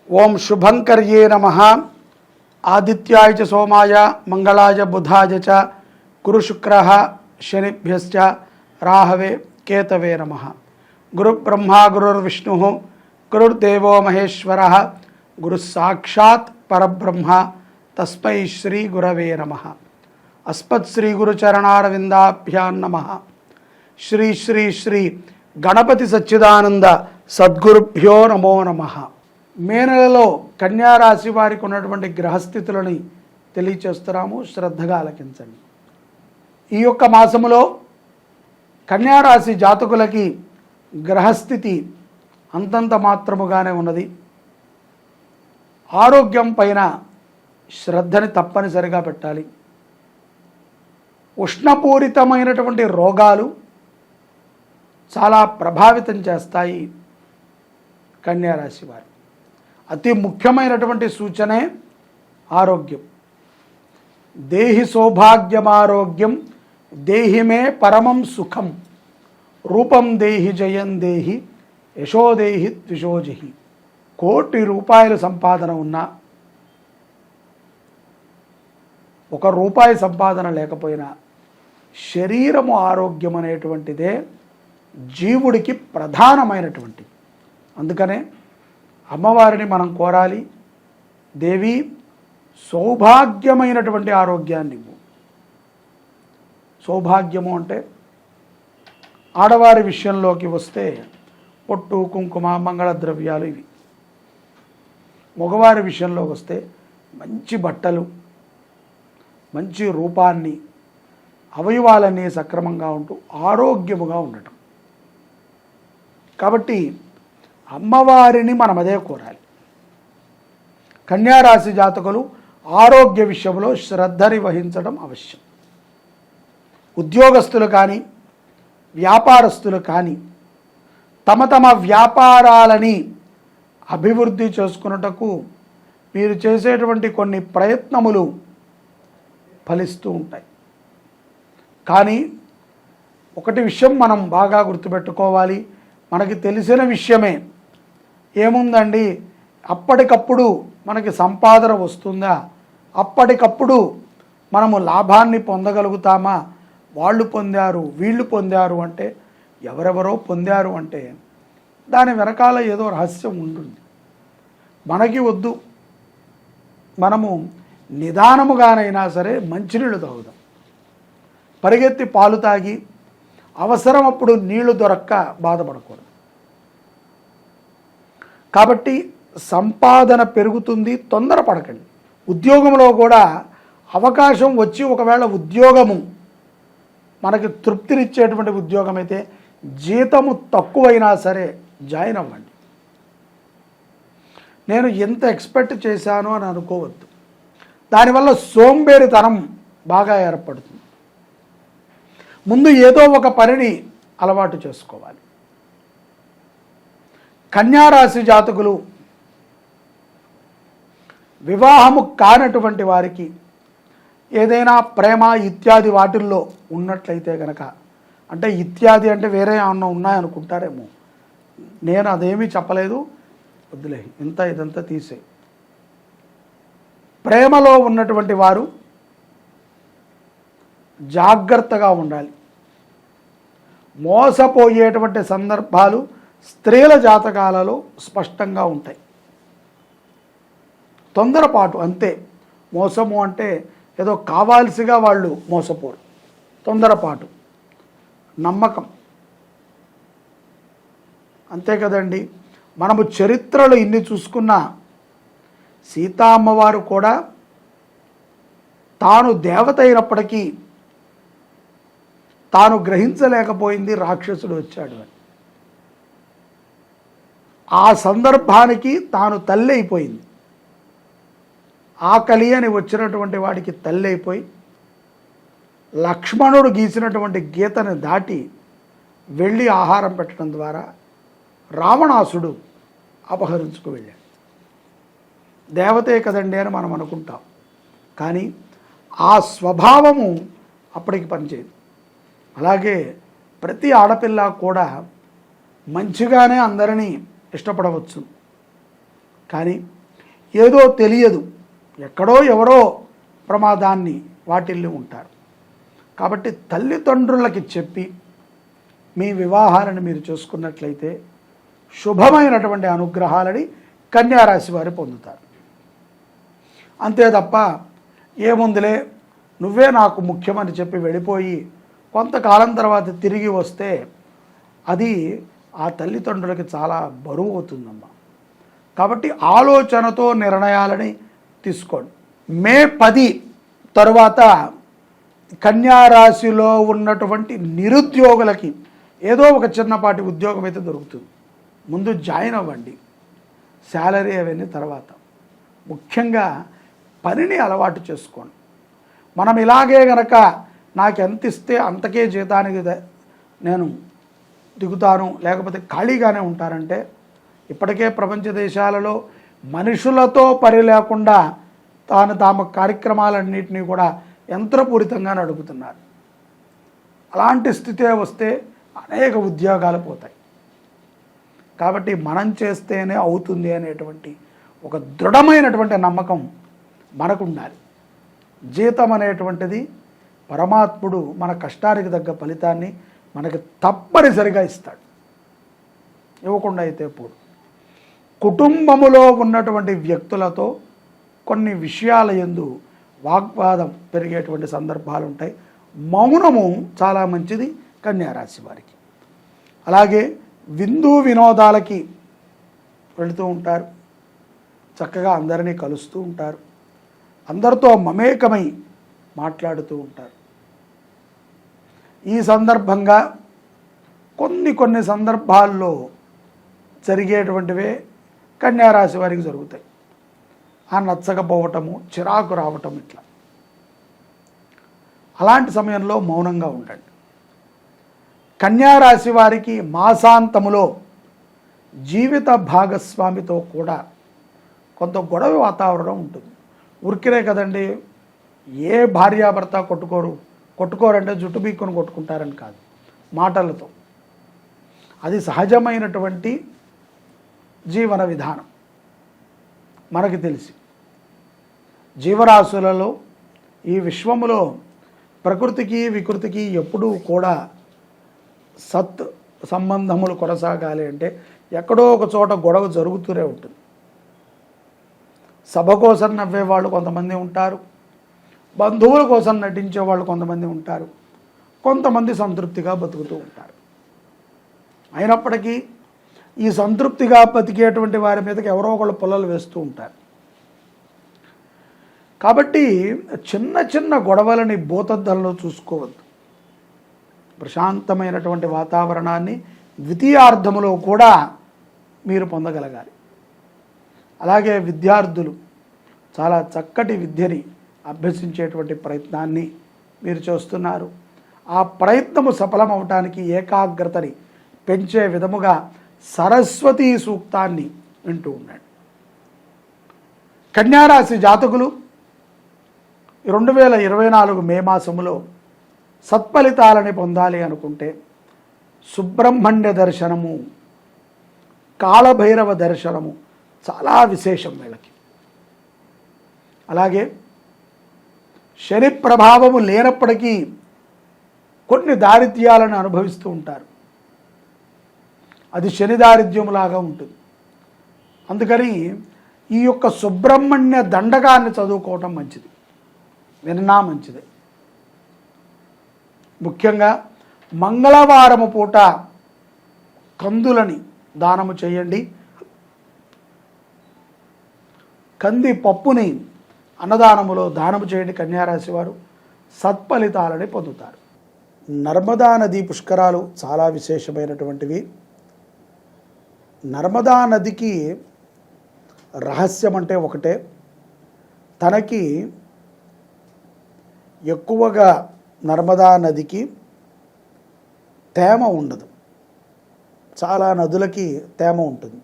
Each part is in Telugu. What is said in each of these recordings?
ఓం శుభంకర్యే నమః. ఆదిత్యాయ చ సోమాయ మంగళాయ బుధాయ చ గురు శుక్రః శనిభ్యశ్చ రాహవే కేతవే నమః. గురు బ్రహ్మ గురుర్విష్ణుః గురుర్దేవో మహేశ్వరః గురుః సాక్షాత్ పరబ్రహ్మ తస్మై శ్రీ గురవే నమః. అస్మత్ శ్రీ గురుచరణారవిందాభ్యాం నమః. శ్రీ శ్రీ శ్రీ గణపతి సచ్చిదానంద సద్గురుభ్యో నమో నమః. మే నెలలో కన్యారాశి వారికి ఉన్నటువంటి గ్రహస్థితులని తెలియచేస్తున్నాము, శ్రద్ధగా ఆలకించండి. ఈ యొక్క మాసములో కన్యారాశి జాతకులకి గ్రహస్థితి అంతంత మాత్రముగానే ఉన్నది. ఆరోగ్యం పైన శ్రద్ధని తప్పనిసరిగా పెట్టాలి. ఉష్ణపూరితమైనటువంటి రోగాలు చాలా ప్రభావితం చేస్తాయి కన్యారాశి వారు. అతి ముఖ్యమైనటువంటి సూచనే ఆరోగ్యం. దేహి సౌభాగ్యమారోగ్యం దేహిమే పరమం సుఖం రూపం దేహి జయం దేహి యశోదేహి ద్విషోజహి. ₹1,00,00,000 సంపాదన ఉన్నా, ₹1 సంపాదన లేకపోయినా శరీరము ఆరోగ్యం అనేటువంటిదే జీవుడికి ప్రధానమైనటువంటి. అందుకనే అమ్మవారిని మనం కోరాలి, దేవి సౌభాగ్యమైనటువంటి ఆరోగ్యాన్ని ఇవ్వు. సౌభాగ్యము అంటే ఆడవారి విషయంలోకి వస్తే పొట్టు కుంకుమ మంగళ ద్రవ్యాలు ఇవి. మగవారి విషయంలోకి వస్తే మంచి బట్టలు, మంచి రూపాన్ని, అవయవాలన్నీ సక్రమంగా ఉంటూ ఆరోగ్యముగా ఉండటం. కాబట్టి అమ్మవారిని మనం అదే కోరాలి. కన్యారాశి జాతకులు ఆరోగ్య విషయంలో శ్రద్ధని వహించడం అవశ్యం. ఉద్యోగస్తులు కానీ వ్యాపారస్తులు కానీ తమ తమ వ్యాపారాలని అభివృద్ధి చేసుకున్నటకు మీరు చేసేటువంటి కొన్ని ప్రయత్నములు ఫలిస్తూ ఉంటాయి. కానీ ఒకటి విషయం మనం బాగా గుర్తుపెట్టుకోవాలి, మనకి తెలిసిన విషయమే. ఏముందండి, అప్పటికప్పుడు మనకి సంపాదన వస్తుందా, అప్పటికప్పుడు మనము లాభాన్ని పొందగలుగుతామా, వాళ్ళు పొందారు వీళ్ళు పొందారు అంటే, ఎవరెవరో పొందారు అంటే దాని వెనకాల ఏదో రహస్యం ఉంటుంది. మనకి వద్దు, మనము నిదానముగానైనా సరే మంచినీళ్ళు తాగుదాం. పరిగెత్తి పాలు తాగి అవసరం అప్పుడు నీళ్లు దొరక్క బాధపడకూడదు. కాబట్టి సంపాదన పెరుగుతుంది, తొందరపడకండి. ఉద్యోగంలో కూడా అవకాశం వచ్చి ఒకవేళ ఉద్యోగము మనకి తృప్తినిచ్చేటువంటి ఉద్యోగం అయితే జీతము తక్కువైనా సరే జాయిన్ అవ్వండి. నేను ఎంత ఎక్స్పెక్ట్ చేశాను అని అనుకోవద్దు. దానివల్ల సోంబేరితనం బాగా ఏర్పడుతుంది. ముందు ఏదో ఒక పనిని అలవాటు చేసుకోవాలి. కన్యారాశి జాతకులు వివాహము కానటువంటి వారికి ఏదైనా ప్రేమ ఇత్యాది వాటిల్లో ఉన్నట్లయితే కనుక, అంటే ఇత్యాది అంటే వేరే ఏమన్నా ఉన్నాయనుకుంటారేమో, నేను అదేమీ చెప్పలేదు, వద్దులే, ఇదంతా తీసే. ప్రేమలో ఉన్నటువంటి వారు జాగ్రత్తగా ఉండాలి. మోసపోయేటువంటి సందర్భాలు స్త్రీల జాతకాలలో స్పష్టంగా ఉంటాయి. తొందరపాటు అంతే. మోసము అంటే ఏదో కావాల్సిగా వాళ్ళు మోసపోరు. తొందరపాటు, నమ్మకం, అంతే కదండి. మనము చరిత్రలో ఇన్ని చూసుకున్నా సీతా అమ్మవారు కూడా తాను దేవత అయినప్పటికీ తాను గ్రహించలేకపోయింది రాక్షసుడు వచ్చాడు అని. ఆ సందర్భానికి తాను తల్లి అయిపోయింది. ఆకలి అని వచ్చినటువంటి వాడికి తల్లి అయిపోయి లక్ష్మణుడు గీసినటువంటి గీతను దాటి వెళ్ళి ఆహారం పెట్టడం ద్వారా రావణాసుడు అపహరించుకు వెళ్ళాడు. దేవతే కదండి అని మనం అనుకుంటాం, కానీ ఆ స్వభావము అప్పటికి పనిచేయదు. అలాగే ప్రతి ఆడపిల్ల కూడా మంచిగానే అందరినీ ఇష్టపడవచ్చు, కానీ ఏదో తెలియదు, ఎక్కడో ఎవరో ప్రమాదాన్ని వాటిల్లి ఉంటారు. కాబట్టి తల్లిదండ్రులకి చెప్పి మీ వివాహాలను మీరు చూసుకున్నట్లయితే శుభమైనటువంటి అనుగ్రహాలని కన్యారాశి వారు పొందుతారు. అంతే తప్ప ఏముందిలే నువ్వే నాకు ముఖ్యమని చెప్పి వెళ్ళిపోయి కొంతకాలం తర్వాత తిరిగి వస్తే అది ఆ తల్లిదండ్రులకి చాలా బరువు అవుతుందమ్మా. కాబట్టి ఆలోచనతో నిర్ణయాలని తీసుకోండి. మే 10 తరువాత కన్యారాశిలో ఉన్నటువంటి నిరుద్యోగులకి ఏదో ఒక చిన్నపాటి ఉద్యోగం అయితే దొరుకుతుంది. ముందు జాయిన్ అవ్వండి, శాలరీ అవన్నీ తర్వాత. ముఖ్యంగా పనిని అలవాటు చేసుకోండి. మనం ఇలాగే గనక నాకు ఎంత ఇస్తే అంతకే జీతానికి నేను దిగుతాను, లేకపోతే ఖాళీగానే ఉంటారంటే ఇప్పటికే ప్రపంచ దేశాలలో మనుషులతో పని లేకుండా తమ కార్యక్రమాలన్నింటినీ కూడా యంత్రపూరితంగా నడుపుతున్నారు. అలాంటి స్థితే వస్తే అనేక ఉద్యోగాలు పోతాయి. కాబట్టి మనం చేస్తేనే అవుతుంది అనేటువంటి ఒక దృఢమైనటువంటి నమ్మకం మనకు ఉండాలి. జీతం అనేటువంటిది పరమాత్ముడు మన కష్టానికి తగ్గ ఫలితాన్ని మనకి తప్పనిసరిగా ఇస్తాడు. ఇవ్వకుండా అయితే పోడు. కుటుంబములో ఉన్నటువంటి వ్యక్తులతో కొన్ని విషయాల యందు వాగ్వాదం పెరిగేటువంటి సందర్భాలు ఉంటాయి. మౌనము చాలా మంచిది కన్యారాశి వారికి. అలాగే విందు వినోదాలకి వెళుతూ ఉంటారు, చక్కగా అందరినీ కలుస్తూ ఉంటారు, అందరితో మమేకమై మాట్లాడుతూ ఉంటారు. ఈ సందర్భంగా కొన్ని సందర్భాల్లో జరిగేటువంటివే కన్యారాశి వారికి జరుగుతాయి. ఆ నచ్చకపోవటము, చిరాకు రావటం, ఇట్లా. అలాంటి సమయంలో మౌనంగా ఉండండి. కన్యారాశి వారికి మాసాంతములో జీవిత భాగస్వామితో కూడా కొంత గొడవ వాతావరణం ఉంటుంది. ఉరికినే కదండి, ఏ భార్యాభర్త కొట్టుకోరంటే జుట్టు బీక్కుని కొట్టుకుంటారని కాదు, మాటలతో. అది సహజమైనటువంటి జీవన విధానం. మనకి తెలిసి జీవరాశులలో ఈ విశ్వములో ప్రకృతికి వికృతికి ఎప్పుడూ కూడా సత్ సంబంధములు కొనసాగాలి అంటే ఎక్కడో ఒక చోట గొడవ జరుగుతూనే ఉంటుంది. సభ కోసం నవ్వేవాళ్ళు కొంతమంది ఉంటారు, బంధువుల కోసం నటించే వాళ్ళు కొంతమంది ఉంటారు, కొంతమంది సంతృప్తిగా బతుకుతూ ఉంటారు. అయినప్పటికీ ఈ సంతృప్తిగా బతికేటువంటి వారి మీదకి ఎవరో ఒకళ్ళు పుల్లలు వేస్తూ ఉంటారు. కాబట్టి చిన్న గొడవలని భూతద్దంలో చూసుకోవద్దు. ప్రశాంతమైనటువంటి వాతావరణాన్ని ద్వితీయార్థములో కూడా మీరు పొందగలగాలి. అలాగే విద్యార్థులు చాలా చక్కటి విద్యని అభ్యసించేటువంటి ప్రయత్నాన్ని మీరు చేస్తున్నారు. ఆ ప్రయత్నము సఫలమవటానికి ఏకాగ్రతని పెంచే విధముగా సరస్వతీ సూక్తాన్ని వింటూ ఉండండి. కన్యారాశి జాతకులు 2024 మే మాసములో సత్ఫలితాలని పొందాలి అనుకుంటే సుబ్రహ్మణ్య దర్శనము, కాళభైరవ దర్శనము చాలా విశేషం వీళ్ళకి. అలాగే శని ప్రభావము లేనప్పటికీ కొన్ని దారిద్ర్యాలను అనుభవిస్తూ ఉంటారు. అది శని దారిద్ర్యములాగా ఉంటుంది. అందుకని ఈ యొక్క సుబ్రహ్మణ్య దండకాన్ని చదువుకోవటం మంచిది, విన్నా మంచిదే. ముఖ్యంగా మంగళవారము పూట కందులని దానము చేయండి. కంది పప్పుని అన్నదానములో దానము చేయండి. కన్యారాశి వారు సత్ఫలితాలని పొందుతారు. నర్మదా నది పుష్కరాలు చాలా విశేషమైనటువంటివి. నర్మదా నదికి రహస్యం అంటే ఒకటే, తనకి ఎక్కువగా నర్మదా నదికి తేమ ఉండదు. చాలా నదులకి తేమ ఉంటుంది.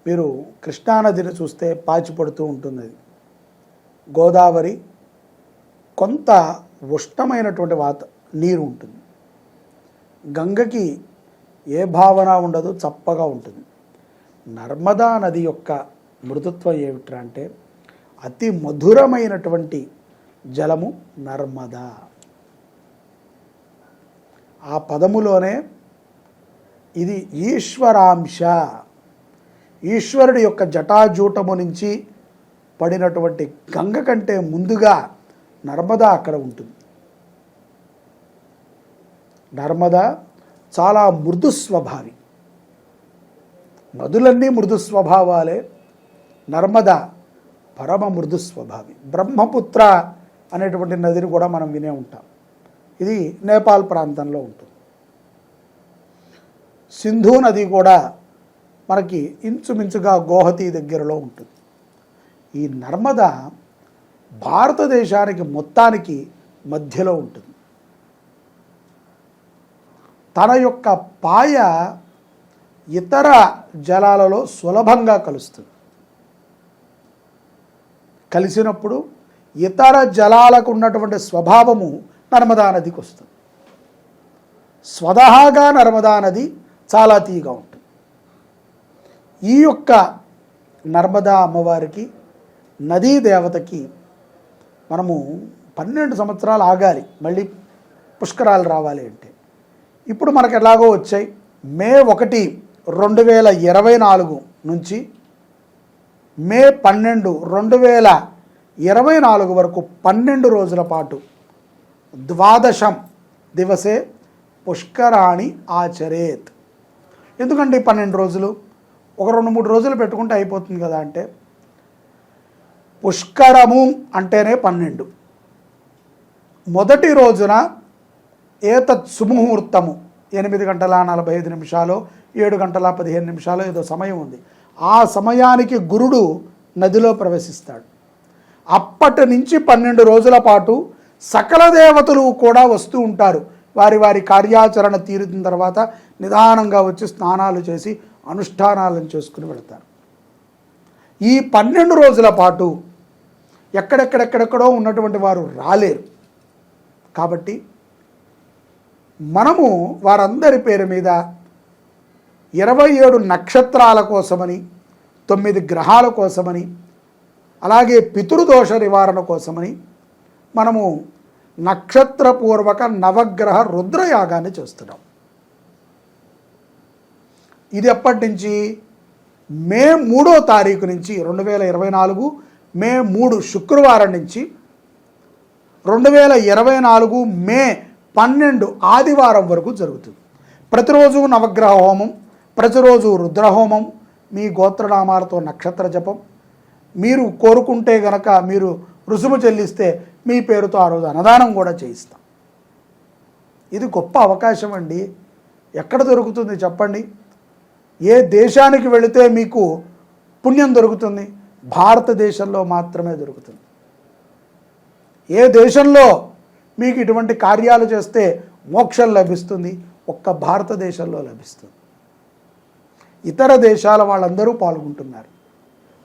మీరు కృష్ణానదిని చూస్తే పాచిపడుతూ ఉంటుంది. అది గోదావరి కొంత ఉష్ణమైనటువంటి నీరు ఉంటుంది. గంగకి ఏ భావన ఉండదు, చప్పగా ఉంటుంది. నర్మదా నది యొక్క మృదుత్వం ఏమిట్రా అంటే అతి మధురమైనటువంటి జలము నర్మదా. ఆ పదములోనే ఇది ఈశ్వరాంశ, ఈశ్వరుడి యొక్క జటాజూటము నుంచి పడినటువంటి గంగ కంటే ముందుగా నర్మదా అక్కడ ఉంటుంది. నర్మదా చాలా మృదు స్వభావి. నదులన్నీ మృదు స్వభావాలే, నర్మదా పరమ మృదు స్వభావి. బ్రహ్మపుత్ర అనేటువంటి నదిని కూడా మనం వినే ఉంటాం. ఇది నేపాల్ ప్రాంతంలో ఉంటుంది. సింధు నది కూడా మనకి ఇంచుమించుగా గోహతి దగ్గరలో ఉంటుంది. ఈ నర్మదా భారతదేశానికి మొత్తానికి మధ్యలో ఉంటుంది. తన యొక్క పాయ ఇతర జలాలలో సులభంగా కలుస్తుంది. కలిసినప్పుడు ఇతర జలాలకు ఉన్నటువంటి స్వభావము నర్మదా నదికి వస్తుంది. స్వతహాగా నర్మదా నది చాలా తీయగా ఉంటుంది. ఈ యొక్క నర్మదా అమ్మవారికి, నదీ దేవతకి మనము 12 సంవత్సరాలు ఆగాలి మళ్ళీ పుష్కరాలు రావాలి అంటే. ఇప్పుడు మనకు ఎలాగో వచ్చాయి. మే 1, 2024 నుంచి మే 12, 2024 వరకు 12 రోజుల పాటు ద్వాదశం దివసే పుష్కరాణి ఆచరేత్. ఎందుకంటే 12 రోజులు, ఒక 2-3 రోజులు పెట్టుకుంటే అయిపోతుంది కదా అంటే, పుష్కరము అంటేనే 12. మొదటి రోజున ఏతత్ సుముహూర్తము 8:45 7:15 ఏదో సమయం ఉంది. ఆ సమయానికి గురుడు నదిలో ప్రవేశిస్తాడు. అప్పటి నుంచి 12 రోజుల పాటు సకల దేవతలు కూడా వస్తూ ఉంటారు. వారి వారి కార్యాచరణ తీరిన తర్వాత నిదానంగా వచ్చి స్నానాలు చేసి అనుష్ఠానాలను చేసుకుని వెళతారు. ఈ 12 రోజుల పాటు ఎక్కడెక్కడెక్కడెక్కడో ఉన్నటువంటి వారు రాలేరు. కాబట్టి మనము వారందరి పేరు మీద 27 నక్షత్రాల కోసమని, 9 గ్రహాల కోసమని, అలాగే పితృదోష నివారణ కోసమని మనము నక్షత్రపూర్వక నవగ్రహ రుద్రయాగాన్ని చేస్తున్నాం. ఇది ఎప్పటి నుంచి? మే 3వ తారీఖు నుంచి 2024 మే 3 శుక్రవారం నుంచి 2024 మే 12 ఆదివారం వరకు జరుగుతుంది. ప్రతిరోజు నవగ్రహ హోమం, ప్రతిరోజు రుద్రహోమం, మీ గోత్రనామాలతో నక్షత్ర జపం. మీరు కోరుకుంటే గనక మీరు రుసుము చెల్లిస్తే మీ పేరుతో ఆ రోజు అన్నదానం కూడా చేయిస్తాం. ఇది గొప్ప అవకాశం అండి. ఎక్కడ దొరుకుతుంది చెప్పండి? ఏ దేశానికి వెళితే మీకు పుణ్యం దొరుకుతుంది? భారతదేశంలో మాత్రమే దొరుకుతుంది. ఏ దేశంలో మీకు ఇటువంటి కార్యాలు చేస్తే మోక్షం లభిస్తుంది? ఒక్క భారతదేశంలో లభిస్తుంది. ఇతర దేశాల వాళ్ళందరూ పాల్గొంటున్నారు,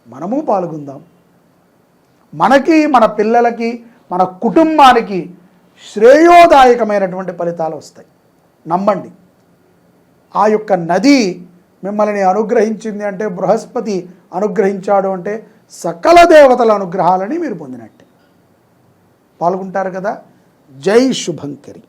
మనము పాల్గొందాం. మనకి, మన పిల్లలకి, మన కుటుంబానికి శ్రేయోదాయకమైనటువంటి ఫలితాలు వస్తాయి. నమ్మండి. ఆ యొక్క నది మిమ్మల్ని అనుగ్రహించింది అంటే, బృహస్పతి అనుగ్రహించాడు అంటే సకల దేవతల అనుగ్రహాలని మీరు పొందినట్టే. పాల్గొంటారు కదా. జై శుభంకరి.